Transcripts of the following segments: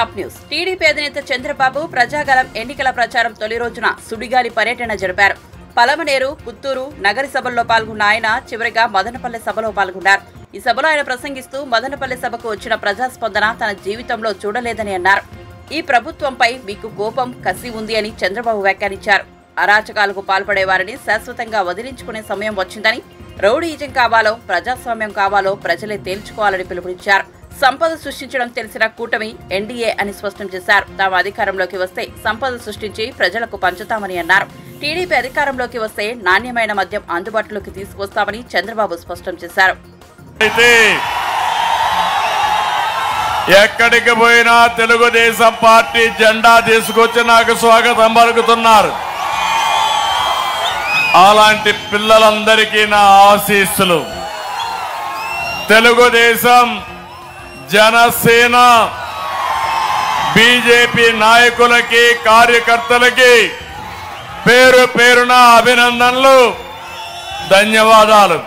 Top news. TDP అధినేత చంద్రబాబు ప్రజాగలం ఎన్నికల ప్రచారం తొలి రోజున సుడిగాలి పర్యటన జరిపారు. పలమనేరు, పుత్తూరు నగరి సభల్లో పాల్గొన్న ఆయన చివరిగా మదనపల్లె సభలో పాల్గొన్నారు. ఈ సభలో ఆయన ప్రసంగిస్తూ మదనపల్లె సభకు వచ్చిన ప్రజాస్పందన తన జీవితంలో చూడలేదని అన్నారు. ఈ ప్రభుత్వంపై మీకు కోపం, కసి ఉంది అని చంద్రబాబు వ్యాఖ్యానించారు. అరాచకాలకు పాల్పడే వారిని శాశ్వతంగా వదిలించుకునే సమయం వచ్చిందని, రౌడీయిజం కావాలో ప్రజాస్వామ్యం కావాలో ప్రజలే తేల్చుకోవాలని పిలుపునిచ్చారు. సంపద సృష్టించడం తెలిసిన కూటమి ఎన్డీఏ అని స్పష్టం చేశారు. తాము అధికారంలోకి వస్తే సంపద సృష్టించి ప్రజలకు పంచుతామని అన్నారు. టీడీపీ అధికారంలోకి వస్తే నాణ్యమైన మద్యం అందుబాటులోకి తీసుకొస్తామని చంద్రబాబు స్పష్టం చేశారు. ఎక్కడికి పోయినా తెలుగుదేశం పార్టీ జెండా తీసుకొచ్చి నాకు స్వాగతం పలుకుతున్నారు. అలాంటి పిల్లలందరికీ నా ఆశీస్సులు. తెలుగుదేశం, జనసేన, బీజేపీ నాయకులకి, కార్యకర్తలకి పేరు పేరున అభినందనలు, ధన్యవాదాలు.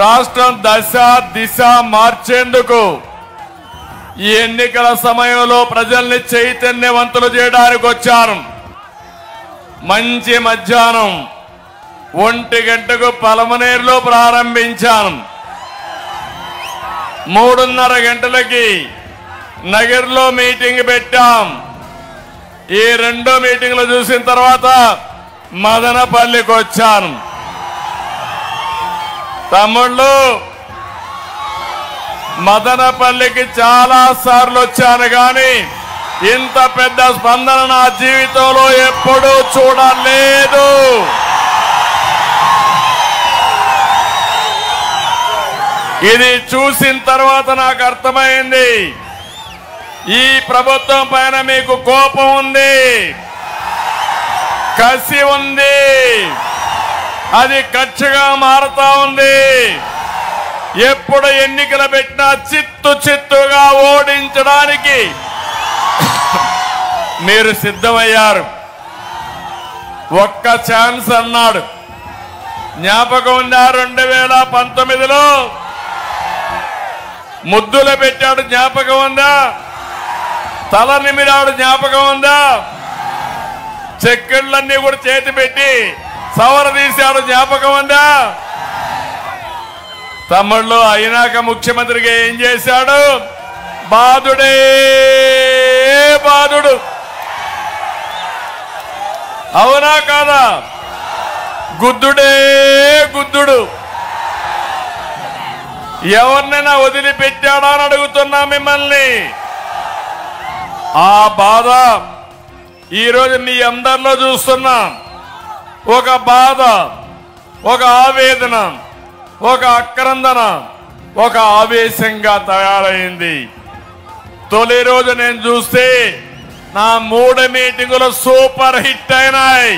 రాష్ట్రం దశ దిశ మార్చేందుకు ఈ ఎన్నికల సమయంలో ప్రజల్ని చైతన్యవంతులు చేయడానికి వచ్చాను. మంచి మధ్యాహ్నం 1 గంటకు పలమనేరులో ప్రారంభించాను. 3:30 గంటలకి నగర్లో మీటింగ్ పెట్టాం. ఈ 2 మీటింగ్లు చూసిన తర్వాత మదనపల్లికి వచ్చాను. తమ్ముళ్ళు, మదనపల్లికి చాలా సార్లు వచ్చాను కానీ ఇంత పెద్ద స్పందన నా జీవితంలో ఎప్పుడూ చూడలేదు. ఇది చూసిన తర్వాత నాకు అర్థమైంది, ఈ ప్రభుత్వం పైన మీకు కోపం ఉంది, కసి ఉంది, అది కక్షగా మారుతా ఉంది. ఎప్పుడు ఎన్నికలు పెట్టినా చిత్తుగా ఓడించడానికి మీరు సిద్ధమయ్యారు. ఒక్క ఛాన్స్ అన్నాడు. జ్ఞాపకం ఉందా? 2019లో ముద్దులు పెట్టాడు, జ్ఞాపకం ఉందా? తల నిమిరాడు, జ్ఞాపకం ఉందా? చెక్కళ్ళన్నీ కూడా చేతి పెట్టి సవర తీశాడు, జ్ఞాపకం ఉందా? తమ్ముళ్ళు, అయినాక ముఖ్యమంత్రిగా ఏం చేశాడు? బాధుడే బాధుడు. అవునా కాదా? గుద్దుడే గుద్దుడు. ఎవరినైనా వదిలిపెట్టాడా అని అడుగుతున్నా మిమ్మల్ని. ఆ బాధ ఈరోజు మీ అందరిలో చూస్తున్నా. ఒక బాధ, ఒక ఆవేదన, ఒక ఆక్రందన, ఒక ఆవేశంగా తయారైంది. తొలి రోజు నేను చూస్తే నా 3 మీటింగులు సూపర్ హిట్ అయినాయి.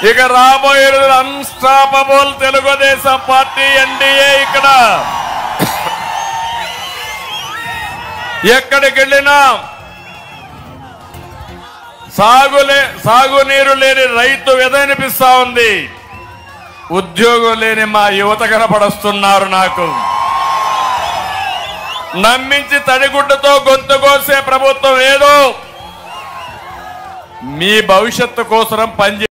ఇక రాబోయే అన్స్టాపబుల్ తెలుగుదేశం పార్టీ ఎన్డీఏ ఇక్కడ ఎక్కడికి వెళ్ళినా సాగునీరు లేని రైతు ఎదనిపిస్తా ఉంది. ఉద్యోగం లేని మా యువత కనపడుస్తున్నారు. నాకు నమ్మించి తడిగుడ్డతో గొంతు కోసే ప్రభుత్వం ఏదో మీ భవిష్యత్తు కోసం పనిచే.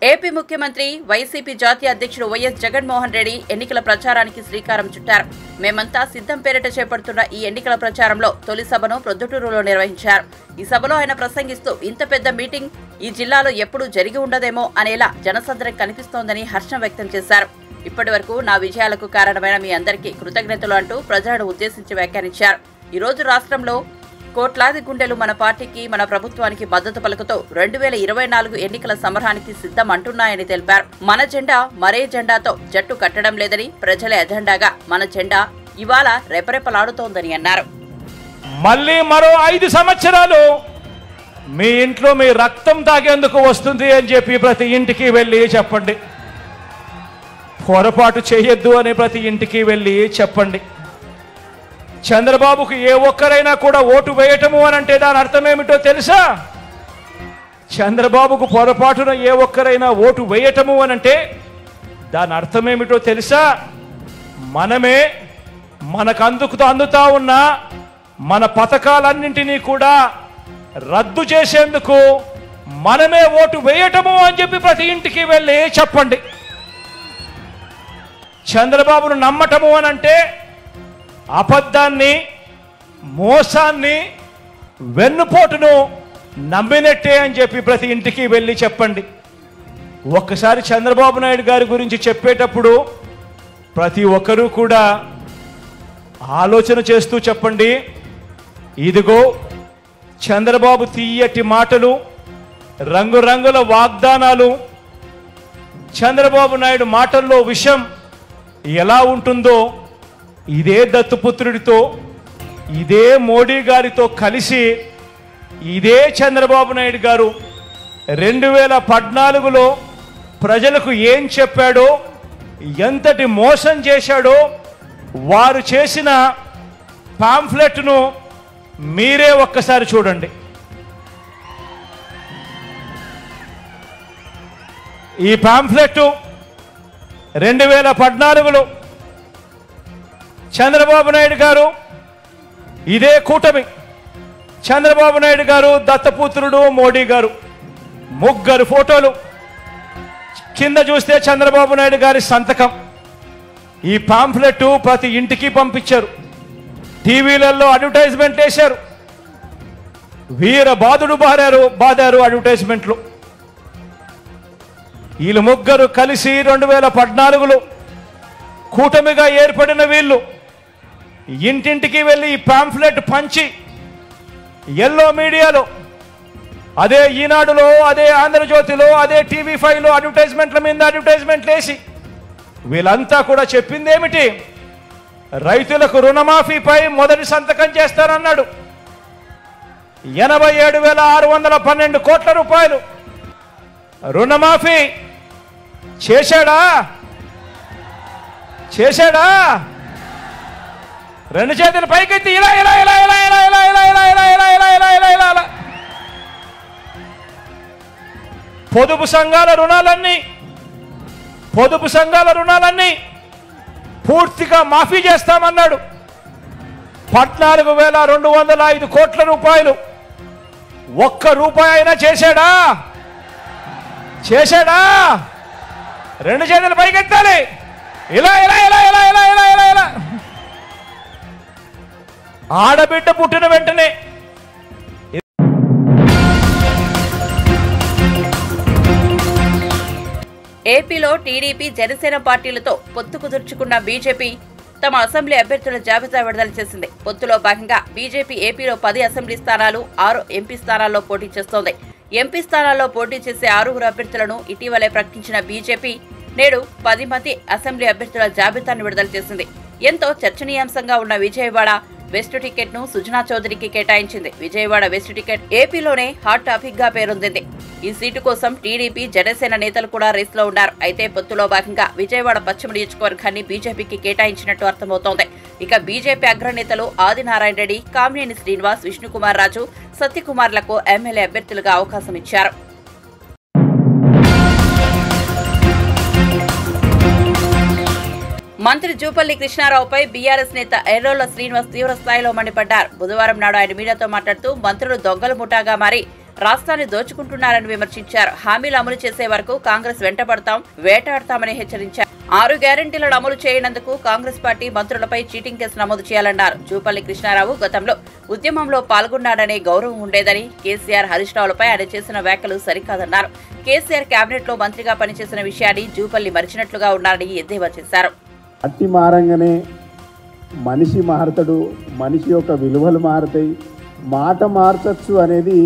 ఏపీ ముఖ్యమంత్రి, వైసీపీ జాతీయ అధ్యక్షుడు వైఎస్ జగన్మోహన్ రెడ్డి ఎన్నికల ప్రచారానికి శ్రీకారం చుట్టారు. మేమంతా సిద్ధం పేరిట చేపడుతున్న ఈ ఎన్నికల ప్రచారంలో తొలి సభను ప్రొద్దుటూరులో నిర్వహించారు. ఈ సభలో ఆయన ప్రసంగిస్తూ ఇంత పెద్ద మీటింగ్ ఈ జిల్లాలో ఎప్పుడూ జరిగి ఉండదేమో అనేలా జనసంద్రం కనిపిస్తోందని హర్షం వ్యక్తం చేశారు. ఇప్పటి వరకు నా విజయాలకు కారణమైన మీ అందరికీ కృతజ్ఞతలు అంటూ ప్రజలను ఉద్దేశించి వ్యాఖ్యానించారు. ఈ రోజు రాష్ట్రంలో కోట్లాది గుండెలు మన పార్టీకి, మన ప్రభుత్వానికి మద్దతు పలుకుతూ 2024 ఎన్నికల సమరానికి సిద్ధం అంటున్నాయని తెలిపారు. మన జెండా మరే జెండాతో జట్టు కట్టడం లేదని, ప్రజల ఎజెండాగా మన జెండా ఇవాళ రెపరెపలాడుతోందని అన్నారు. మళ్ళీ మరో 5 సంవత్సరాలు మీ ఇంట్లో మీ రక్తం తాగేందుకు వస్తుంది అని చెప్పి ప్రతి ఇంటికి వెళ్ళి చెప్పండి. పొరపాటు చేయొద్దు అని ప్రతి ఇంటికి వెళ్ళి చెప్పండి. చంద్రబాబుకు ఏ ఒక్కరైనా కూడా ఓటు వేయటము అని అంటే దాని అర్థం ఏమిటో తెలుసా? చంద్రబాబుకు పొరపాటున ఏ ఒక్కరైనా ఓటు వేయటము అని అంటే దాని అర్థం ఏమిటో తెలుసా? మనమే మనకు అందుతా ఉన్న మన పథకాలన్నింటినీ కూడా రద్దు చేసేందుకు మనమే ఓటు వేయటము అని చెప్పి ప్రతి ఇంటికి వెళ్ళి చెప్పండి. చంద్రబాబును నమ్మటము అని అంటే అబద్ధాన్ని, మోసాన్ని, వెన్నుపోటును నమ్మినట్టే అని చెప్పి ప్రతి ఇంటికి వెళ్ళి చెప్పండి. ఒక్కసారి చంద్రబాబు నాయుడు గారి గురించి చెప్పేటప్పుడు ప్రతి ఒక్కరూ కూడా ఆలోచన చేస్తూ చెప్పండి. ఇదిగో చంద్రబాబు తీయటి మాటలు, రంగురంగుల వాగ్దానాలు, చంద్రబాబు నాయుడు మాటల్లో విషయం ఎలా ఉంటుందో ఇదే దత్తుపుత్రుడితో, ఇదే మోడీ గారితో కలిసి ఇదే చంద్రబాబు నాయుడు గారు 2014లో ప్రజలకు ఏం చెప్పాడో, ఎంతటి మోసం చేశాడో వారు చేసిన పాంఫ్లెట్ను మీరే ఒక్కసారి చూడండి. ఈ పాంఫ్లెట్ 2014లో చంద్రబాబు నాయుడు గారు, ఇదే కూటమి, చంద్రబాబు నాయుడు గారు, దత్తపుత్రుడు మోడీ గారు, ముగ్గురు ఫోటోలు, కింద చూస్తే చంద్రబాబు నాయుడు గారి సంతకం. ఈ పాంఫ్లెట్ ప్రతి ఇంటికి పంపించారు, టీవీలలో అడ్వర్టైజ్మెంట్ వేశారు, వీర బాధుడు బాదారు అడ్వర్టైజ్మెంట్లు. వీళ్ళు ముగ్గురు కలిసి 2014లో కూటమిగా ఏర్పడిన వీళ్ళు ఇంటింటికి వెళ్ళి ఈ పాంఫ్లెట్ పంచి ఎల్లో మీడియాలో, అదే ఈనాడులో, అదే ఆంధ్రజ్యోతిలో, అదే TV5లో అడ్వర్టైజ్మెంట్ల మీద అడ్వర్టైజ్మెంట్లు వేసి వీళ్ళంతా కూడా చెప్పింది ఏమిటి? రైతులకు రుణమాఫీపై మొదటి సంతకం చేస్తారన్నాడు. 87,612 కోట్ల రూపాయలు రుణమాఫీ చేశాడా? రెండు చేతులు పైకెత్తి ఇలా ఇలా ఇలా ఇలా ఇలా ఇలా ఇలా ఇలా ఇలా ఇలా ఇలా ఇలా ఇలా ఇలా ఇలా పొదుపు సంఘాల రుణాలన్నీ పూర్తిగా మాఫీ చేస్తామన్నాడు. 14,205 కోట్ల రూపాయలు ఒక్క రూపాయి అయినా చేశాడా? రెండు చేతులు పైకెత్తాలి, ఇలా ఇలా ఇలా ఇలా ఇలా ఇలా ఇలా ఇలా. ఆడబిడ్డ పుట్టిన వెంటనే ఏపీలో టీడీపీ, జనసేన పార్టీలతో పొత్తు కుదుర్చుకున్న బీజేపీ తమ అసెంబ్లీ అభ్యర్థుల జాబితా విడుదల చేసింది. పొత్తులో భాగంగా బీజేపీ ఏపీలో 10 అసెంబ్లీ స్థానాలు, 6 ఎంపీ స్థానాల్లో పోటీ చేస్తోంది. ఎంపీ స్థానాల్లో పోటీ చేసే 6 అభ్యర్థులను ఇటీవలే ప్రకటించిన బీజేపీ నేడు 10 మంది అసెంబ్లీ అభ్యర్థుల జాబితాను విడుదల చేసింది. ఎంతో చర్చనీయాంశంగా ఉన్న విజయవాడ వెస్ట్ టికెట్ ను సుజనా చౌదరికి కేటాయించింది. విజయవాడ వెస్ట్ టికెట్ ఏపీలోనే హాట్ టాపిక్ గా పేరొందింది. ఈ సీటు కోసం టీడీపీ, జనసేన నేతలు కూడా రేసులో ఉన్నారు. అయితే పొత్తులో భాగంగా విజయవాడ పశ్చిమ నియోజకవర్గాన్ని బీజేపీకి కేటాయించినట్టు అర్థమవుతోంది. ఇక బీజేపీ అగ్రనేతలు ఆదినారాయణ రెడ్డి, కామినేని శ్రీనివాస్, విష్ణుకుమార్ రాజు, సత్యకుమార్లకు ఎమ్మెల్యే అభ్యర్థులుగా అవకాశం ఇచ్చారు. మంత్రి జూపల్లి కృష్ణారావుపై బీఆర్ఎస్ నేత ఎర్రోళ్ల శ్రీనివాస్ తీవ్ర స్థాయిలో మండిపడ్డారు. బుధవారం నాడు ఆయన మీడియాతో మాట్లాడుతూ మంత్రులు దొంగల ముఠాగా మారి రాష్ట్రాన్ని దోచుకుంటున్నారని విమర్శించారు. హామీలు అమలు చేసే వరకు కాంగ్రెస్ వెంటపడతాం, వేటాడతామని హెచ్చరించారు. 6 గ్యారంటీలను అమలు చేయనందుకు కాంగ్రెస్ పార్టీ మంత్రులపై చీటింగ్ కేసు నమోదు చేయాలన్నారు. జూపల్లి కృష్ణారావు గతంలో ఉద్యమంలో పాల్గొన్నాడనే గౌరవం ఉండేదని, కేసీఆర్, హరీష్ రావులపై ఆయన చేసిన వ్యాఖ్యలు సరికాదన్నారు. కేసీఆర్ కేబినెట్ లో మంత్రిగా పనిచేసిన విషయాన్ని జూపల్లి మరిచినట్లుగా ఉన్నారని ఎద్దేవా చేశారు. అట్టి మారంగానే మనిషి మారతాడు, మనిషి యొక్క విలువలు మారుతాయి, మాట మార్చచ్చు అనేది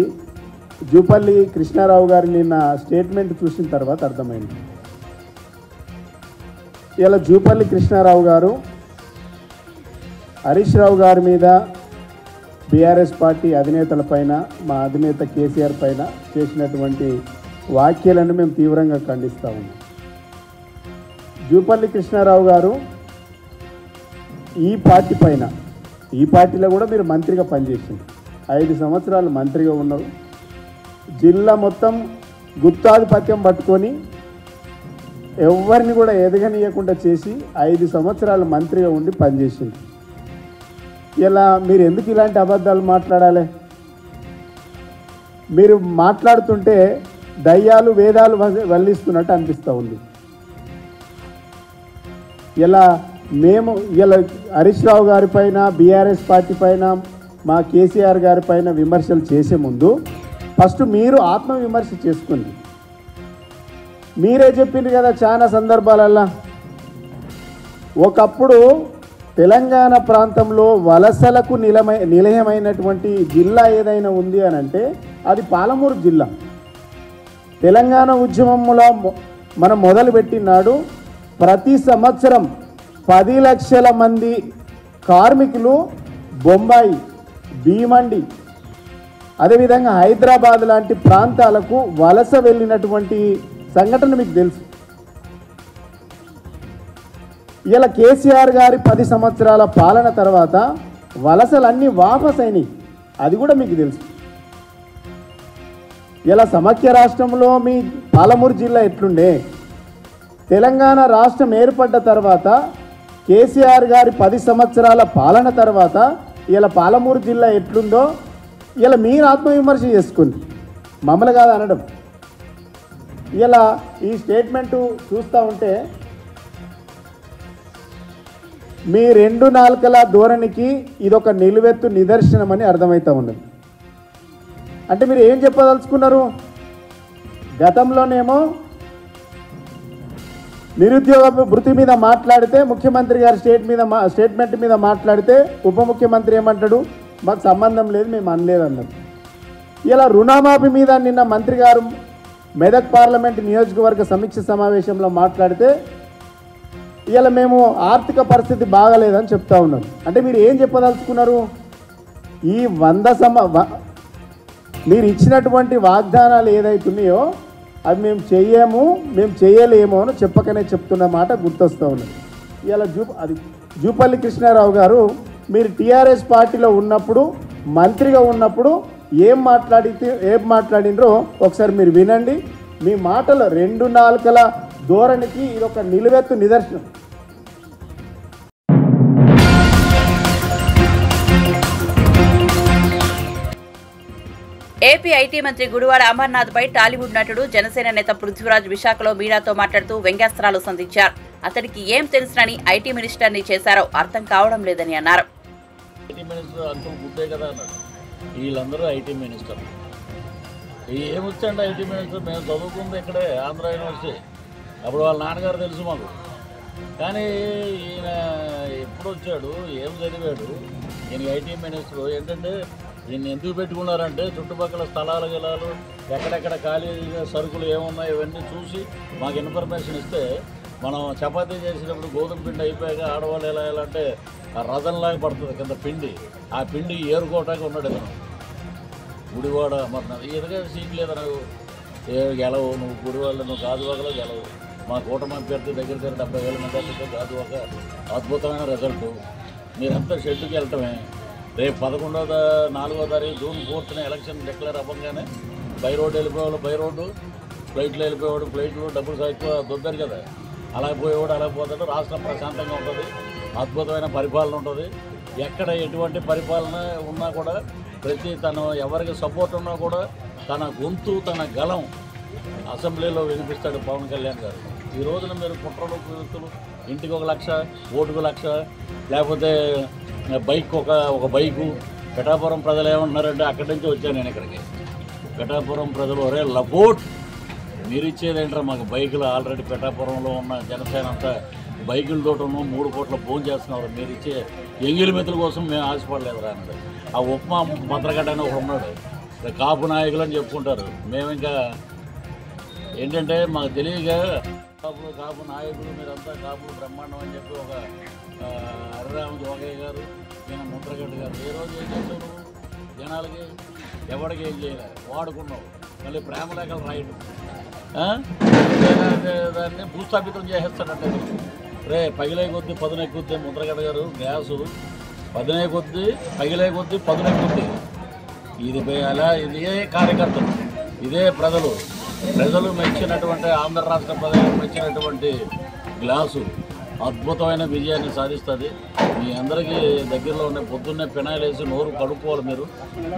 జూపల్లి కృష్ణారావు గారి నిన్న స్టేట్మెంట్ చూసిన తర్వాత అర్థమైంది. ఇలా జూపల్లి కృష్ణారావు గారు హరీష్ రావు గారి మీద, బీఆర్ఎస్ పార్టీ అధినేతల పైన, మా అధినేత కేసీఆర్ పైన చేసినటువంటి వ్యాఖ్యలను మేము తీవ్రంగా ఖండిస్తూ ఉన్నాం. జూపల్లి కృష్ణారావు గారు ఈ పార్టీ పైన, ఈ పార్టీలో కూడా మీరు మంత్రిగా పనిచేసింది, 5 సంవత్సరాలు మంత్రిగా ఉన్నారు. జిల్లా మొత్తం గుత్తాధిపత్యం పట్టుకొని ఎవరిని కూడా ఎదగనీయకుండా చేసి 5 సంవత్సరాలు మంత్రిగా ఉండి పనిచేసింది. ఇలా మీరు ఎందుకు ఇలాంటి అబద్ధాలు మాట్లాడాలి? మీరు మాట్లాడుతుంటే దయ్యాలు వేదాలు వల్లిస్తున్నట్టు అనిపిస్తూ ఉంది. ఇలా హరీష్ రావు గారి పైన, బీఆర్ఎస్ పార్టీ పైన, మా కేసీఆర్ గారి పైన విమర్శలు చేసే ముందు ఫస్ట్ మీరు ఆత్మవిమర్శ చేసుకోండి. మీరే చెప్పింది కదా చాలా సందర్భాలల్లో, ఒకప్పుడు తెలంగాణ ప్రాంతంలో వలసలకు నిలయమైనటువంటి జిల్లా ఏదైనా ఉంది అని అంటే అది పాలమూరు జిల్లా. తెలంగాణ ఉద్యమంలో మనం మొదలుపెట్టినాడు ప్రతి సంవత్సరం 10 లక్షల మంది కార్మికులు బొంబాయి, భీమండి, అదేవిధంగా హైదరాబాద్ లాంటి ప్రాంతాలకు వలస వెళ్ళినటువంటి సంఘటన మీకు తెలుసు. ఇలా కేసీఆర్ గారి 10 సంవత్సరాల పాలన తర్వాత వలసలన్నీ వాపస్ అయినాయి, అది కూడా మీకు తెలుసు. ఇలా సమైక్య రాష్ట్రంలో మీ పాలమూరు జిల్లా ఎట్లుండే, తెలంగాణ రాష్ట్రం ఏర్పడ్డ తర్వాత కేసీఆర్ గారి 10 సంవత్సరాల పాలన తర్వాత ఇలా పాలమూరు జిల్లా ఎట్లుందో ఇలా మీరు ఆత్మవిమర్శ చేసుకోండి, మమ్మల్ని కాదు అనడం. ఇలా ఈ స్టేట్మెంటు చూస్తూ ఉంటే మీ 2 నాలుకల ధోరణికి ఇదొక నిలువెత్తు నిదర్శనమని అర్థమవుతూ ఉన్నది. అంటే మీరు ఏం చెప్పదలుచుకున్నారు? గతంలోనేమో నిరుద్యోగ భృతి మీద మాట్లాడితే ముఖ్యమంత్రి గారి స్టేట్మెంట్ మీద మాట్లాడితే ఉప ముఖ్యమంత్రి ఏమంటాడు, మాకు సంబంధం లేదు, మేము అనలేదు అన్నారు. ఇలా రుణమాఫీ మీద నిన్న మంత్రి గారు మెదక్ పార్లమెంట్ నియోజకవర్గ సమీక్ష సమావేశంలో మాట్లాడితే ఇలా మేము ఆర్థిక పరిస్థితి బాగలేదని చెప్తా ఉన్నారు. అంటే మీరు ఏం చెప్పదలుచుకున్నారు? ఈ మీరు ఇచ్చినటువంటి వాగ్దానాలు ఏదైతున్నాయో అవి మేము చేయలేమో అని చెప్పకనే చెప్తున్న మాట గుర్తొస్తూ ఉన్నది. ఇలా జూపల్లి కృష్ణారావు గారు మీరు టీఆర్ఎస్ పార్టీలో ఉన్నప్పుడు, మంత్రిగా ఉన్నప్పుడు ఏం మాట్లాడినరో ఒకసారి మీరు వినండి. మీ మాటలు 2 నాలుకల ధోరణికి ఇదొక నిలువెత్తు నిదర్శనం. ఏపీ ఐటీ మంత్రి గుడివాడ అమర్నాథ్ పై టాలీవుడ్ నటుడు జనసేన నేత పృథ్వీరాజ్ విశాఖలో మీడియాతో మాట్లాడుతూ వ్యంగ్యాస్త్రాలు సంధించారు. అతడికి ఏం తెలుసునని ఐటీ మినిస్టర్ని చేశారో అర్థం కావడం లేదని అన్నారు. ఐటీ మినిస్టర్ అంటూ గుడ్డే కదా అన్నాడు. వీళ్ళందరూ ఐటీ మినిస్టర్. ఏమొచ్చండి ఐటీ మినిస్టర్? మేము చదువుకుంది ఇక్కడే ఆంధ్ర యూనివర్సిటీ. అప్పుడు వాళ్ళ నాన్నగారు తెలుసు మాకు. కానీ ఈయన ఎప్పుడు వచ్చాడు, ఏం చదివాడు? ఈయన ఐటీ మినిస్టర్ ఏంటంటే ఈయన ఎందుకు పెట్టుకున్నారంటే చుట్టుపక్కల స్థలాలు గిలాలు ఎక్కడెక్కడ ఖాళీ సరుకులు ఏమున్నాయి ఇవన్నీ చూసి మాకు ఇన్ఫర్మేషన్ ఇస్తే మనం చపాతీ చేసేటప్పుడు గోధుమ పిండి అయిపోయాక ఆడవాళ్ళు ఎలా అంటే ఆ రథంలాగా పడుతుంది కింద పిండి, ఆ పిండి ఏరుకోవటానికి ఉన్నాడు ఇతను గుడివాడ అమర్నాథ్. ఎదుగా సీట్ లేదా నువ్వు గెలవు, నువ్వు గుడివాళ్ళు నువ్వు గాజువాకలో గెలవు. మా కూటమి అభ్యర్థి దగ్గర 70,000 మెజార్టీతో గాజువాక అద్భుతమైన రిజల్ట్. మీరంతా షెడ్యూల్కి వెళ్ళటమే. రేపు 4వ తారీఖు జూన్ 4th ఎలక్షన్ డిక్లేర్ అవ్వగానే బై రోడ్డు వెళ్ళిపోయేవాళ్ళు బై రోడ్డు, ఫ్లైట్లో వెళ్ళిపోయేవాడు ఫ్లైట్లో, డబ్బులు ఎక్కువ దొబ్బారు కదా, అలా పోయేవాడు అలా పోతాడు. రాష్ట్రం ప్రశాంతంగా ఉంటుంది, అద్భుతమైన పరిపాలన ఉంటుంది. ఎక్కడ ఎటువంటి పరిపాలన ఉన్నా కూడా తను ఎవరికి సపోర్ట్ ఉన్నా కూడా తన గొంతు తన గలం అసెంబ్లీలో వినిపిస్తాడు పవన్ కళ్యాణ్ గారు. ఈ రోజున మీరు కుట్రలు వ్యక్తులు ఇంటికి 1 లక్ష, ఓటుకు 1 లక్ష, లేకపోతే బైక్ ఒక బైకు. పిఠాపురం ప్రజలు ఏమంటున్నారంటే అక్కడి నుంచి వచ్చాను నేను ఇక్కడికి. పిఠాపురం ప్రజలు ఒరే లపోట్ మీరు ఇచ్చేది ఏంటారా మాకు బైకులు? ఆల్రెడీ పిఠాపురంలో ఉన్న జనసేన అంతా బైకులతోటను 3 కోట్ల ఫోన్ చేస్తున్నారు. మీరు ఇచ్చే ఎంగిలి మెతుల కోసం మేము ఆశపడలేదురా అన్నాడు. ఆ ఉప్మా భద్రగడ్డ అని ఒకడు ఉన్నాడు, కాపు నాయకులు అని చెప్పుకుంటారు. మేము ఇంకా ఏంటంటే మాకు తెలియక కాపు నాయకులు మీరంతా కాపులు బ్రహ్మాండం అని చెప్పి ఒక హరిరామ జోగయ్య గారు, ఈయన ముద్రగడ్డ గారు ఏ రోజు ఏం చేసావు నువ్వు? జనాలకి ఎవరికి ఏం చేయలేదు, వాడుకున్నావు. మళ్ళీ ప్రేమ లేఖలు రాయడం, దాన్ని భూస్థాపితం చేసేస్తాడంటే రే పగిలే కొద్దీ పదునెక్కుద్ది. ముద్రగడ్డ గారు గ్యాసు పదునే కొద్దీ పగిలే కొద్దీ పదునెక్కుద్ది. ఇది అలా ఇదే కార్యకర్తలు, ఇదే ప్రజలు ప్రజలు మెచ్చినటువంటి ఆంధ్ర రాష్ట్ర ప్రజలు మెచ్చినటువంటి గ్లాసు అద్భుతమైన విజయాన్ని సాధిస్తుంది. మీ అందరికీ దగ్గరలో ఉన్న పొద్దున్నే పెనాయిల్ వేసి నోరు కడుక్కోవాలి.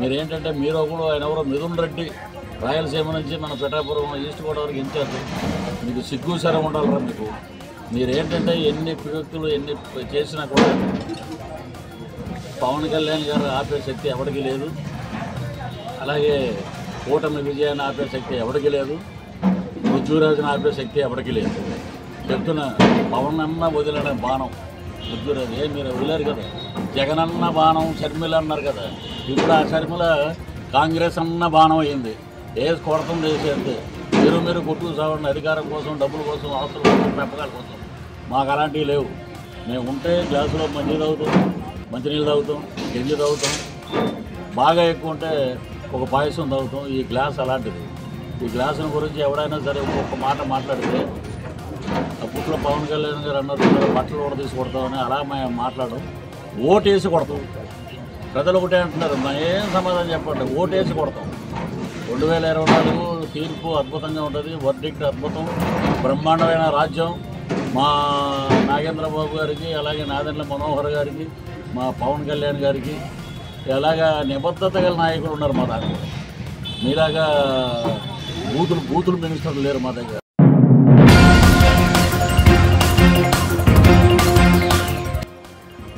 మీరేంటంటే మీరు కూడా ఆయన ఎవరో మిథున్ రెడ్డి రాయలసీమ నుంచి మన పిఠాపురం ఈస్ట్ గోదావరికి ఇన్ఛార్జ్. మీకు సిగ్గు శరం ఉండాలరా మీకు. మీరేంటంటే ఎన్ని వ్యక్తులు ఎన్ని చేసినా కూడా పవన్ కళ్యాణ్ గారు ఆపే శక్తి ఎవరికి లేదు. అలాగే కూటమి విజయాన్ని ఆపే శక్తి ఎవరికి లేదు. పృథ్వీరాజుని ఆపే శక్తి ఎవరికి లేదు. చెప్తున్న పవన్ అన్న వదిలిన బాణం పృథ్వీరాజు మీరు వదిలేరు కదా. జగన్ అన్న బాణం షర్మిల అన్నారు కదా. ఇప్పుడు ఆ షర్మిల కాంగ్రెస్ అన్న బాణం అయింది. ఏది కొడుతుంది వేసేది. మీరు కొట్టుకు సాగండి అధికారం కోసం, డబ్బుల కోసం, ఆస్తుల కోసం, పెంపకాల కోసం. మాకు అలాంటివి లేవు. మేము ఉంటే గ్లాసులో మంచి తాగుతాం, మంచినీళ్ళు తాగుతాం, గంజి తాగుతాం. బాగా ఎక్కువ ఉంటే ఒక పాయసం తాగుతాం. ఈ గ్లాస్ అలాంటిది. ఈ గ్లాసుల గురించి ఎవరైనా సరే ఒక్కొక్క మాట మాట్లాడితే అప్పట్లో పవన్ కళ్యాణ్ గారు అన్నారు బట్టలు కూడా తీసి కొడతామని. అలా మేము మాట్లాడడం. ఓటేసి కొడతాం. ప్రజలు ఒకటే అంటున్నారు. ఏం సమాధానం చెప్పండి. ఓటేసి కొడతాం. 2024 తీర్పు అద్భుతంగా ఉంటుంది. వర్డిక్ట్ అద్భుతం. బ్రహ్మాండమైన రాజ్యం మా నాగేంద్రబాబు గారికి, అలాగే నాదెండ్ల మనోహర్ గారికి, మా పవన్ కళ్యాణ్ గారికి ఎలాగా నిబద్ధత గల నాయకులు ఉన్నారు మా దగ్గర. మీలాగా బూతులు మినిస్టర్లు లేరు మా దగ్గర.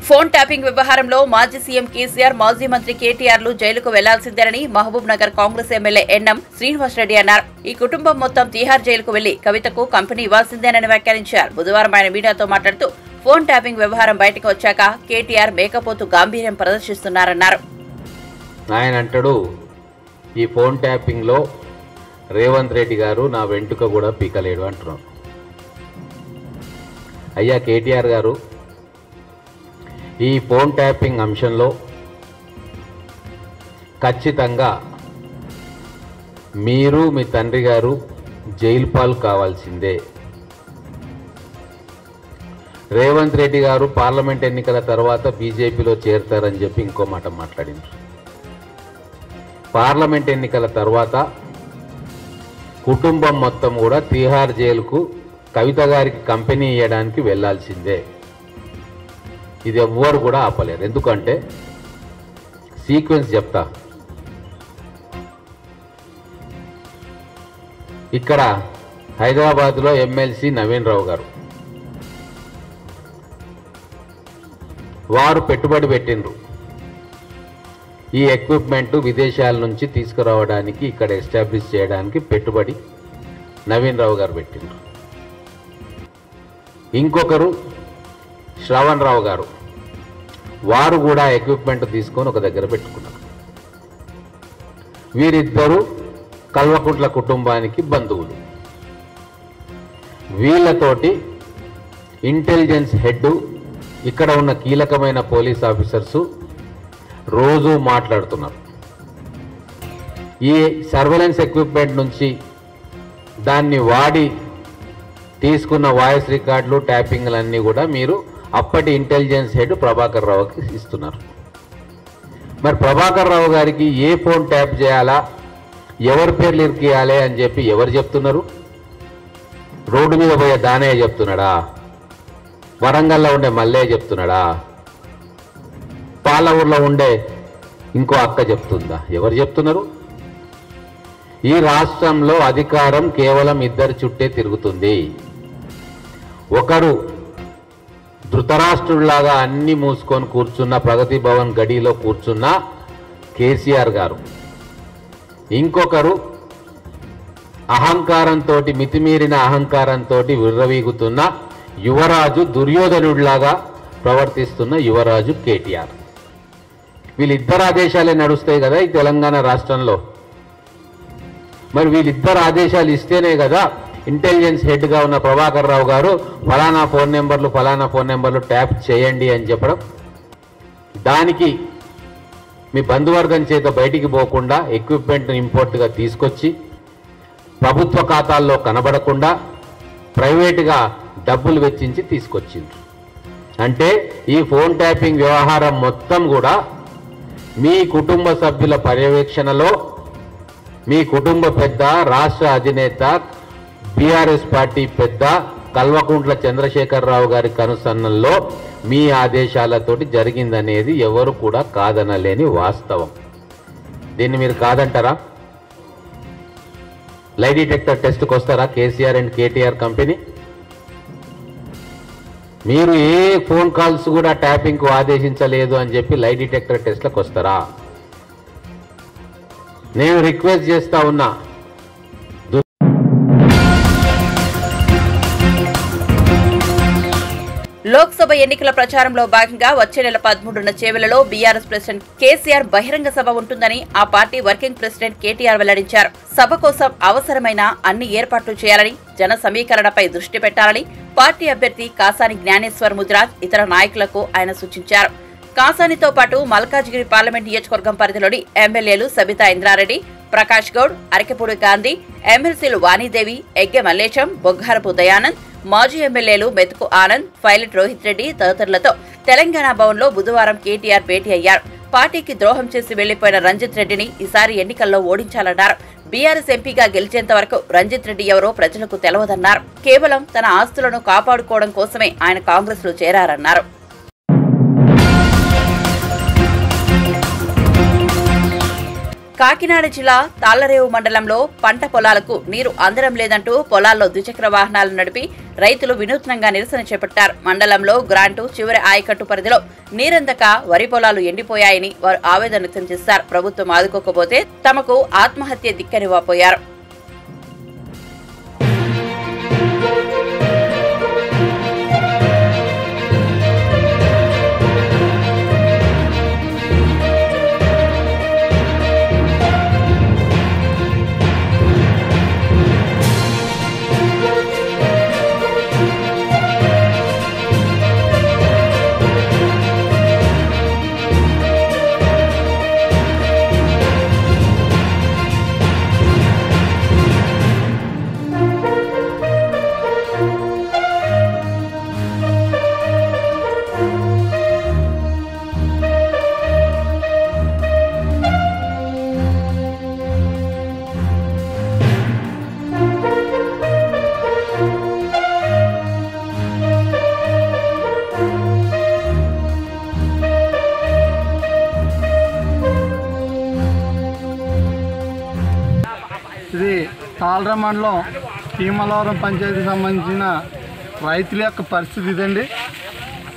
ఫోన్ ట్యాపింగ్ వ్యవహారంలో మాజీ సీఎం కేసీఆర్, మాజీ మంత్రి కేటీఆర్లు జైలుకు వెళ్లాల్సిందేనని మహబూబ్ నగర్ కాంగ్రెస్ ఎమ్మెల్యే ఎన్ఎం శ్రీనివాసరెడ్డి అన్నారు. ఈ కుటుంబం మొత్తం తీహార్ జైలుకు వెళ్లి కవితకు కంపెనీ ఇవ్వాల్సిందేనని వ్యాఖ్యానించారు. బుధవారం ఆయన మీడియాతో మాట్లాడుతూ ఫోన్ ట్యాపింగ్ వ్యవహారం బయటకు వచ్చాక కేటీఆర్ మేకపోతు గాంభీర్యం ప్రదర్శిస్తున్నారన్నారు. ఆయన అంటాడు ఈ ఫోన్ ట్యాపింగ్లో రేవంత్ రెడ్డి గారు నా వెంట్రుక కూడా పీకలేడు అంటున్నారు. అయ్యా కేటీఆర్ గారు, ఈ ఫోన్ ట్యాపింగ్ అంశంలో ఖచ్చితంగా మీరు మీ తండ్రి గారు జైలు పాలు కావాల్సిందే. రేవంత్ రెడ్డి గారు పార్లమెంట్ ఎన్నికల తర్వాత బీజేపీలో చేరతారని చెప్పి ఇంకో మాట మాట్లాడిండ్రు. పార్లమెంట్ ఎన్నికల తర్వాత కుటుంబం మొత్తం కూడా తీహార్ జైలుకు కవిత గారికి కంపెనీ ఇవ్వడానికి వెళ్లాల్సిందే. ఇది ఎవ్వరు కూడా ఆపలేరు. ఎందుకంటే సీక్వెన్స్ చెప్తా. ఇక్కడ హైదరాబాద్లో ఎమ్మెల్సీ నవీన్ రావు గారు వారు పెట్టుబడి పెట్టిండ్రు. ఈ ఎక్విప్మెంట్ విదేశాల నుంచి తీసుకురావడానికి, ఇక్కడ ఎస్టాబ్లిష్ చేయడానికి పెట్టుబడి నవీన్ రావు గారు పెట్టిండ్రు. ఇంకొకరు శ్రవణ్ రావు గారు, వారు కూడా ఎక్విప్మెంట్ తీసుకొని ఒక దగ్గర పెట్టుకున్నారు. వీరిద్దరూ కల్వకుంట్ల కుటుంబానికి బంధువులు. వీళ్ళతోటి ఇంటెలిజెన్స్ హెడ్, ఇక్కడ ఉన్న కీలకమైన పోలీస్ ఆఫీసర్సు రోజు మాట్లాడుతున్నారు. ఈ సర్వేలెన్స్ ఎక్విప్మెంట్ నుంచి దాన్ని వాడి తీసుకున్న వాయిస్ రికార్డులు, ట్యాపింగ్లన్నీ కూడా మీరు అప్పటి ఇంటెలిజెన్స్ హెడ్ ప్రభాకర్ రావుకి ఇస్తున్నారు. మరి ప్రభాకర్ రావు గారికి ఏ ఫోన్ ట్యాప్ చేయాలా, ఎవరి పేర్లు ఇరికియాలి అని చెప్పి ఎవరు చెప్తున్నారు? రోడ్డు మీద పోయే దానయ్య చెప్తున్నాడా? వరంగల్లో ఉండే మల్లయ్య చెప్తున్నాడా? పాలఊరులో ఉండే ఇంకో అక్క చెప్తుందా? ఎవరు చెప్తున్నారు? ఈ రాష్ట్రంలో అధికారం కేవలం ఇద్దరి చుట్టే తిరుగుతుంది. ఒకరు ధృతరాష్ట్రుడిలాగా అన్ని మూసుకొని కూర్చున్న ప్రగతి భవన్ గడిలో కూర్చున్న కేసీఆర్ గారు, ఇంకొకరు అహంకారంతో, మితిమీరిన అహంకారంతో విర్రవీగుతున్న యువరాజు, దుర్యోధనుడిలాగా ప్రవర్తిస్తున్న యువరాజు కేటీఆర్. వీళ్ళిద్దరు ఆదేశాలే నడుస్తాయి కదా ఈ తెలంగాణ రాష్ట్రంలో. మరి వీళ్ళిద్దరు ఆదేశాలు ఇస్తేనే కదా ఇంటెలిజెన్స్ హెడ్గా ఉన్న ప్రభాకర్ రావు గారు ఫలానా ఫోన్ నెంబర్లు ట్యాప్ చేయండి అని చెప్పడం. దానికి మీ బంధువర్గం చేత బయటికి పోకుండా ఎక్విప్మెంట్ ఇంపోర్ట్గా తీసుకొచ్చి ప్రభుత్వ ఖాతాల్లో కనబడకుండా ప్రైవేటుగా డబ్బులు వెచ్చించి తీసుకొచ్చిండ్రు. అంటే ఈ ఫోన్ ట్యాపింగ్ వ్యవహారం మొత్తం కూడా మీ కుటుంబ సభ్యుల పర్యవేక్షణలో మీ కుటుంబ పెద్ద, రాష్ట్ర అధినేత, బీఆర్ఎస్ పార్టీ పెద్ద కల్వకుంట్ల చంద్రశేఖరరావు గారి కనుసన్నల్లో మీ ఆదేశాలతోటి జరిగిందనేది ఎవరు కూడా కాదనలేని వాస్తవం. దీన్ని మీరు కాదంటారా? లై డిటెక్టర్ టెస్ట్కి వస్తారా కేసీఆర్ అండ్ కేటీఆర్ కంపెనీ? మీరు ఏ ఫోన్ కాల్స్ కూడా ట్యాపింగ్కు ఆదేశించలేదు అని చెప్పి లై డిటెక్టర్ టెస్ట్లకు వస్తారా? నేను రిక్వెస్ట్ చేస్తా ఉన్నా, లోక్సభ ఎన్నికల ప్రచారంలో భాగంగా వచ్చే నెల 13న చేవెళ్లలో బీఆర్ఎస్ ప్రెసిడెంట్ కేసీఆర్ బహిరంగ సభ ఉంటుందని ఆ పార్టీ వర్కింగ్ ప్రెసిడెంట్ కేటీఆర్ వెల్లడించారు. సభ కోసం అవసరమైన అన్ని ఏర్పాట్లు చేయాలని, జన సమీకరణపై దృష్టి పెట్టాలని పార్టీ అభ్యర్థి కాసాని జ్ఞానేశ్వర్ ముదిరాజ్ ఇతర నాయకులకు ఆయన సూచించారు. కాసానితో పాటు మల్కాజ్గిరి పార్లమెంట్ నియోజకవర్గం పరిధిలోని ఎమ్మెల్యేలు సబితా ఇంద్రారెడ్డి, ప్రకాష్ గౌడ్, అరకెపూడి గాంధీ, ఎమ్మెల్సీలు వాణీదేవి, ఎగ్గె మల్లేశం, బొగ్గారపు దయానంద్, మాజీ ఎమ్మెల్యేలు మెతుకు ఆనంద్, పైలట్ రోహిత్ రెడ్డి తదితరులతో తెలంగాణ భవన్లో బుధవారం కేటీఆర్ భేటీ అయ్యారు. పార్టీకి ద్రోహం చేసి వెళ్లిపోయిన రంజిత్ రెడ్డిని ఈసారి ఎన్నికల్లో ఓడించాలన్నారు. బీఆర్ఎస్ ఎంపీగా గెలిచేంత వరకు రంజిత్ రెడ్డి ఎవరో ప్రజలకు తెలవదన్నారు. కేవలం తన ఆస్తులను కాపాడుకోవడం కోసమే ఆయన కాంగ్రెస్ లో చేరారన్నారు. కాకినాడ జిల్లా తాళ్లరేవు మండలంలో పంట పొలాలకు నీరు అందడం లేదంటూ పొలాల్లో ద్విచక్ర వాహనాలు నడిపి రైతులు వినూత్నంగా నిరసన చేపట్టారు. మండలంలో గ్రాంటు చివరి ఆయకట్టు పరిధిలో నీరందక వరి పొలాలు ఎండిపోయాయని వారు ఆవేదన వ్యక్తం చేశారు. ప్రభుత్వం ఆదుకోకపోతే తమకు ఆత్మహత్య దిక్కని వాపోయారు. ఇది తాళ్ర మండలం భీమలవరం పంచాయతీకి సంబంధించిన రైతుల యొక్క పరిస్థితి ఇదండి.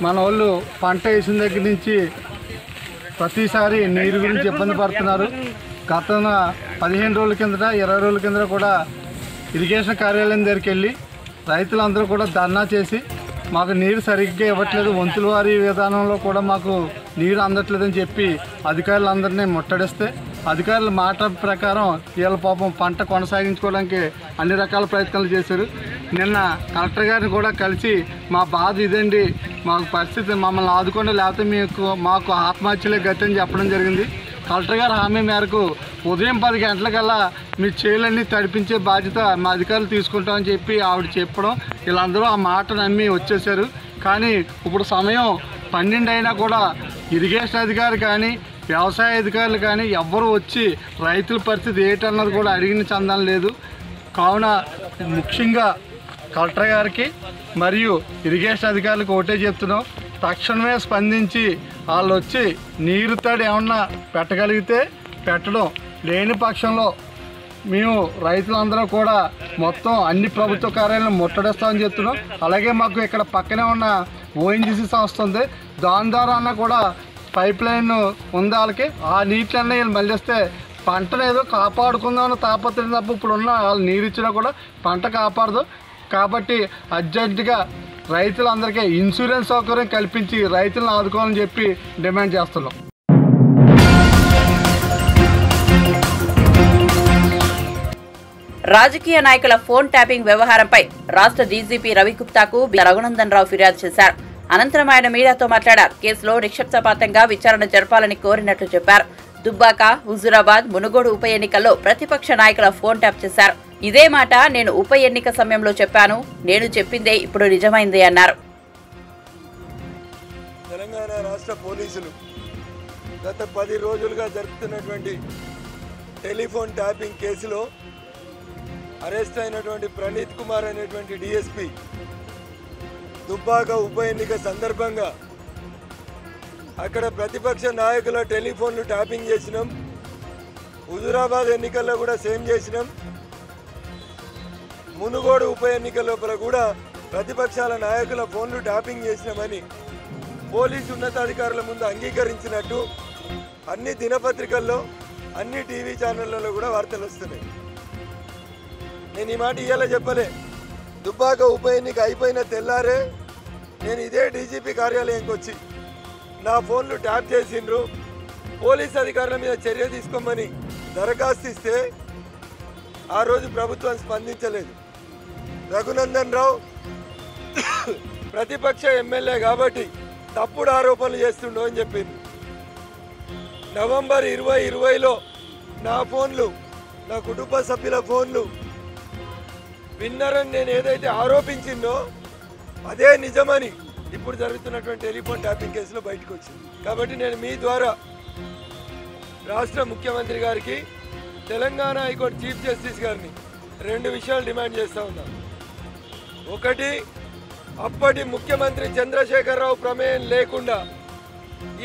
మన వాళ్ళు పంట వేసిన దగ్గర నుంచి ప్రతిసారి నీరు గురించి ఇబ్బంది పడుతున్నారు. గత 15 రోజుల కిందట 20 రోజుల కిందట కూడా ఇరిగేషన్ కార్యాలయం దగ్గరికి వెళ్ళి రైతులందరూ కూడా ధర్నా చేసి మాకు నీరు సరిగ్గా ఇవ్వట్లేదు, వంతుల వారి విధానంలో కూడా మాకు నీరు అందట్లేదని చెప్పి అధికారులందరినీ ముట్టడిస్తే అధికారుల మాట ప్రకారం వీళ్ళ పాపం పంట కొనసాగించుకోవడానికి అన్ని రకాల ప్రయత్నాలు చేశారు. నిన్న కలెక్టర్ గారిని కూడా కలిసి మా బాధ ఇదండి, మాకు పరిస్థితి మమ్మల్ని ఆదుకోండి లేకపోతే మాకు ఆత్మహత్యలే గతి అని చెప్పడం జరిగింది. కలెక్టర్ గారు హామీ మేరకు ఉదయం 10 గంటలకల్లా మీ చేలన్నీ తడిపించే బాధ్యత మా అధికారులు తీసుకుంటామని చెప్పి ఆవిడ చెప్పడం వీళ్ళందరూ ఆ మాట నమ్మి వచ్చేసారు. కానీ ఇప్పుడు సమయం 12 అయినా కూడా ఇరిగేషన్ అధికారి కానీ వ్యవసాయ అధికారులు కానీ ఎవ్వరూ వచ్చి రైతుల పరిస్థితి ఏంటన్నది కూడా అడిగిన చందం లేదు. కావున ముఖ్యంగా కలెక్టర్ గారికి మరియు ఇరిగేషన్ అధికారులకు ఒకటే చెప్తున్నాం, తక్షణమే స్పందించి వాళ్ళు వచ్చి నీరు తడి ఏమన్నా పెట్టగలిగితే పెట్టడం, లేని పక్షంలో మేము రైతులందరూ కూడా మొత్తం అన్ని ప్రభుత్వ కార్యాలయాలను ముట్టడిస్తామని చెప్తున్నాం. అలాగే మాకు ఇక్కడ పక్కనే ఉన్న ఓఎన్జీసీ సంస్థ ఉంది, దాని ద్వారా అన్నా కూడా పైప్ లైన్ ఉంది వాళ్ళకి, ఆ నీటిలన్నీ వీళ్ళు మళ్ళిస్తే పంటను ఏదో కాపాడుకుందామని తాపత్రయం తప్ప ఇప్పుడున్న వాళ్ళు నీరు ఇచ్చినా కూడా పంట కాపాడదు. కాబట్టి అర్జెంటుగా రైతులందరికీ ఇన్సూరెన్స్ సౌకర్యం కల్పించి రైతులను ఆదుకోవాలని చెప్పి డిమాండ్ చేస్తున్నాం. రాజకీయ నాయకుల ఫోన్ ట్యాపింగ్ వ్యవహారంపై రాష్ట్ర డీజీపీ రవిగుప్తాకు రఘునందన్ రావు ఫిర్యాదు చేశారు. అనంతరం ఆయన మీడియాతో మాట్లాడారు. కేసులో నిక్షిప్తపాతంగా విచారణ జరపాలని కోరినట్లు చెప్పారు. దుబ్బాక, హుజూరాబాద్, మునుగోడు ఉప ఎన్నికల్లో ప్రతిపక్ష నాయకుల ఫోన్ ట్యాప్ చేశారు. ఇదే మాట నేను ఉప ఎన్నిక సమయంలో చెప్పాను, నేను చెప్పిందే ఇప్పుడు నిజమైంది అన్నారు. తెలంగాణ రాష్ట్ర పోలీసులు గత 10 రోజులుగా జరుపుతున్నటువంటి టెలిఫోన్ ట్యాపింగ్ కేసులో అరెస్ట్ అయినటువంటి ప్రణీత్ కుమార్ అనేటువంటి డిఎస్పీ దుబ్బాక ఉప ఎన్నిక సందర్భంగా అక్కడ ప్రతిపక్ష నాయకుల టెలిఫోన్లు ట్యాపింగ్ చేసినాం. హుజూరాబాద్ ఎన్నికల్లో కూడా సేమ్ చేసినాం. మునుగోడు ఉప ఎన్నికల లోపల కూడా ప్రతిపక్షాల నాయకుల ఫోన్లు ట్యాపింగ్ చేసినామని పోలీసు ఉన్నతాధికారుల ముందు అంగీకరించినట్టు అన్ని దినపత్రికల్లో అన్ని టీవీ ఛానళ్లలో కూడా వార్తలు వస్తున్నాయి. నేను ఈ మాట ఇయ్యాల చెప్పలే. దుబ్బాక ఉప ఎన్నిక అయిపోయిన తెల్లారే నేను ఇదే డీజీపీ కార్యాలయంకి వచ్చి నా ఫోన్లు ట్యాప్ చేసిండ్రు, పోలీస్ అధికారుల మీద చర్య తీసుకోమని దరఖాస్తు ఇస్తే ఆ రోజు ప్రభుత్వం స్పందించలేదు. రఘునందన్ రావు ప్రతిపక్ష ఎమ్మెల్యే కాబట్టి తప్పుడు ఆరోపణలు చేస్తుండో అని చెప్పింది. నవంబర్ 2020లో నా ఫోన్లు, నా కుటుంబ సభ్యుల ఫోన్లు విన్నరని నేను ఏదైతే ఆరోపించిందో అదే నిజమని ఇప్పుడు జరుగుతున్నటువంటి టెలిఫోన్ ట్యాపింగ్ కేసులో బయటకు వచ్చింది. కాబట్టి నేను మీ ద్వారా రాష్ట్ర ముఖ్యమంత్రి గారికి, తెలంగాణ హైకోర్టు చీఫ్ జస్టిస్ గారిని 2 విషయాలు డిమాండ్ చేస్తూ ఉన్నాను. ఒకటి, అప్పటి ముఖ్యమంత్రి చంద్రశేఖరరావు ప్రమేయం లేకుండా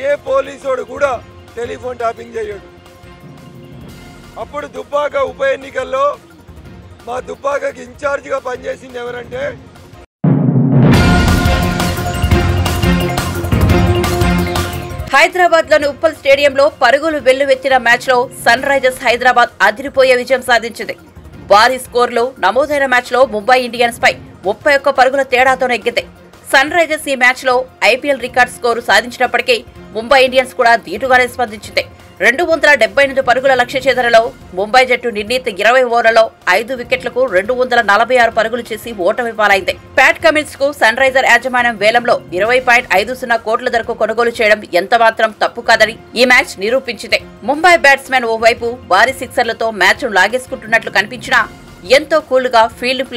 ఏ పోలీసోడు కూడా టెలిఫోన్ ట్యాపింగ్ చేయడు. అప్పుడు దుబ్బాక ఉప ఎన్నికల్లో మా దుబ్బాకకి ఇన్ఛార్జిగా పనిచేసింది ఎవరంటే హైదరాబాద్ లోని ఉప్పల్ స్టేడియంలో పరుగులు వెల్లువెత్తిన మ్యాచ్ లో సన్ రైజర్స్ హైదరాబాద్ అదిరిపోయే విజయం సాధించింది. భారీ స్కోర్లు నమోదైన మ్యాచ్ లో ముంబై ఇండియన్స్ పై 31 పరుగుల తేడాతో నెగ్గింది. సన్ రైజర్స్ ఈ మ్యాచ్ లో ఐపీఎల్ రికార్డ్ స్కోరు సాధించినప్పటికీ ముంబై ఇండియన్స్ కూడా ధీటుగానే స్పందించింది. 278 పరుగుల లక్ష్య ఛేదనలో ముంబై జట్టు నిర్ణీత 20 ఓవర్లలో 5 వికెట్లకు 246 పరుగులు చేసి ఓటమి పాలైంది. ప్యాట్ కమిన్స్ కు సన్ రైజర్ యాజమాన్యం వేలంలో 20.50 కోట్ల ధరకు కొనుగోలు చేయడం ఎంతమాత్రం తప్పు కాదని ఈ మ్యాచ్ నిరూపించింది. ముంబై బ్యాట్స్మెన్ ఓవైపు భారీ సిక్సర్లతో మ్యాచ్ ను లాగేసుకుంటున్నట్లు కనిపించినా ఎంతో కూల్డ్ గా ఫీల్డింగ్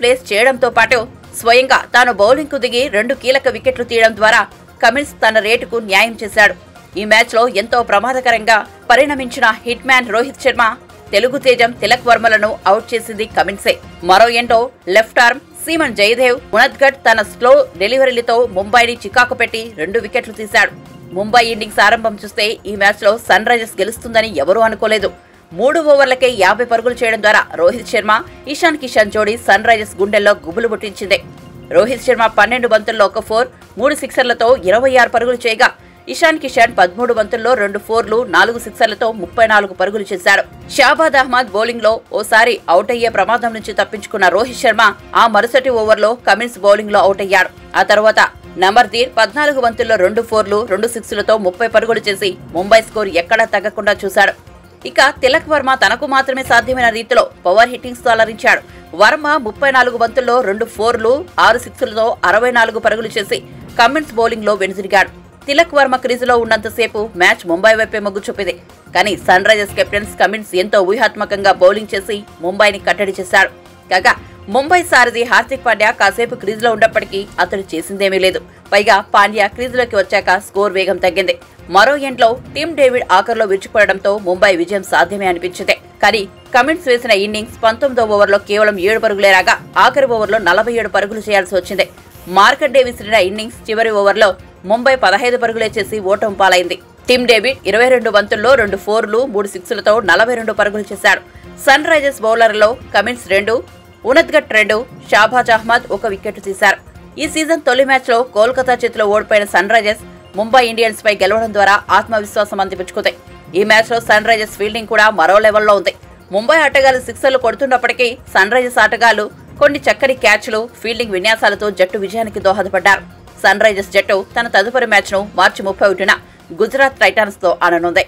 ప్లేస్ చేయడంతో పాటు స్వయంగా తాను బౌలింగ్ కు దిగి 2 కీలక వికెట్లు తీయడం ద్వారా కమిన్స్ తన రేటుకు న్యాయం చేశాడు. ఈ మ్యాచ్ లో ఎంతో ప్రమాదకరంగా పరిణమించిన హిట్ మ్యాన్ రోహిత్ శర్మ, తెలుగు తేజం తిలక్ వర్మలను అవుట్ చేసింది కమిన్సే. మరో ఎండో left arm seamer Jaidev Unadkat తన స్లో డెలివరీలతో ముంబైని చికాకు పెట్టి 2 వికెట్లు తీశాడు. ముంబై ఇన్నింగ్స్ ఆరంభం చూస్తే ఈ మ్యాచ్ లో సన్ రైజర్స్ గెలుస్తుందని ఎవరూ అనుకోలేదు. 3 ఓవర్లకే 50 పరుగులు చేయడం ద్వారా రోహిత్ శర్మ, ఇషాన్ కిషన్ జోడీ సన్ రైజర్స్ గుండెల్లో గుబులు పుట్టించింది. రోహిత్ శర్మ 12 బంతుల్లో 1 4, 3 సిక్సర్లతో 26 పరుగులు చేయగా ఇషాన్ కిషన్ 13 బంతుల్లో 2 4లు, 4 సిక్సర్లతో 34 పరుగులు చేశాడు. షాబాద్ అహ్మద్ బౌలింగ్ లో ఓసారి అవుట్ అయ్యే ప్రమాదం నుంచి తప్పించుకున్న రోహిత్ శర్మ ఆ మరుసటి ఓవర్లో కమిన్స్ బౌలింగ్ లో అవుట్ అయ్యాడు. ఆ తర్వాత నమర్దీర్ 14 బంతుల్లో 2 4లు, 2 6లతో 30 పరుగులు చేసి ముంబై స్కోర్ ఎక్కడా తగ్గకుండా చూశాడు. ఇక తిలక్ వర్మ తనకు మాత్రమే సాధ్యమైన రీతిలో పవర్ హిట్టింగ్స్ తో అలరించాడు. వర్మ 34 బంతుల్లో 2 4లు, 6 6లతో 64 పరుగులు చేసి కమిన్స్ బౌలింగ్ లో వెనుదిరిగాడు. తిలక్ వర్మ క్రీజులో ఉన్నంతసేపు మ్యాచ్ ముంబై వైపే మొగ్గు చూపింది. కానీ సన్ రైజర్స్ కెప్టెన్ కమిన్స్ ఎంతో వ్యూహాత్మకంగా బౌలింగ్ చేసి ముంబైని కట్టడి చేశాడు. కాగా ముంబై సారథి హార్దిక్ పాండ్యా కాసేపు క్రీజులో ఉన్నప్పటికీ అతడు చేసిందేమీ లేదు. పైగా పాండ్యా క్రీజులోకి వచ్చాక స్కోర్ వేగం తగ్గింది. మరో ఎండ్లో టిమ్ డేవిడ్ ఆఖర్లో విరుచుకుపడడంతో ముంబై విజయం సాధ్యమే అనిపించింది. కానీ కమిన్స్ వేసిన ఇన్నింగ్స్ 19వ ఓవర్లో కేవలం 7 పరుగులే రాగా ఆఖరి ఓవర్లో 47 పరుగులు చేయాల్సి వచ్చింది. మార్కండే విసిరిన ఇన్నింగ్స్ చివరి ఓవర్లో ముంబై 15 పరుగులే చేసి ఓటమి పాలైంది. టిమ్ డేవిడ్ 22 బంతుల్లో 2 4లు, 3 6లతో 42 పరుగులు చేశాడు. సన్ రైజర్స్ బౌలర్లలో కమిన్స్ 2, ఉనద్గఢ్ 2, షాబాజ్ అహ్మద్ 1 వికెట్ తీశారు. ఈ సీజన్ తొలి మ్యాచ్లో కోల్కతా చేతిలో ఓడిపోయిన సన్ రైజర్స్ ముంబై ఇండియన్స్ పై గెలవడం ద్వారా ఆత్మవిశ్వాసం అందిపుచ్చుకుంది. ఈ మ్యాచ్లో సన్ రైజర్స్ ఫీల్డింగ్ కూడా మరో లెవెల్లో ఉంది. ముంబై ఆటగాళ్లు సిక్సర్లు కొడుతున్నప్పటికీ సన్ రైజర్స్ ఆటగాళ్లు కొన్ని చక్కని క్యాచ్లు, ఫీల్డింగ్ విన్యాసాలతో జట్టు విజయానికి దోహదపడ్డారు. సన్ రైజర్స్ జట్టు తన తదుపరి మ్యాచ్ను మార్చి 31న గుజరాత్ టైటాన్స్ తో ఆడనుంది.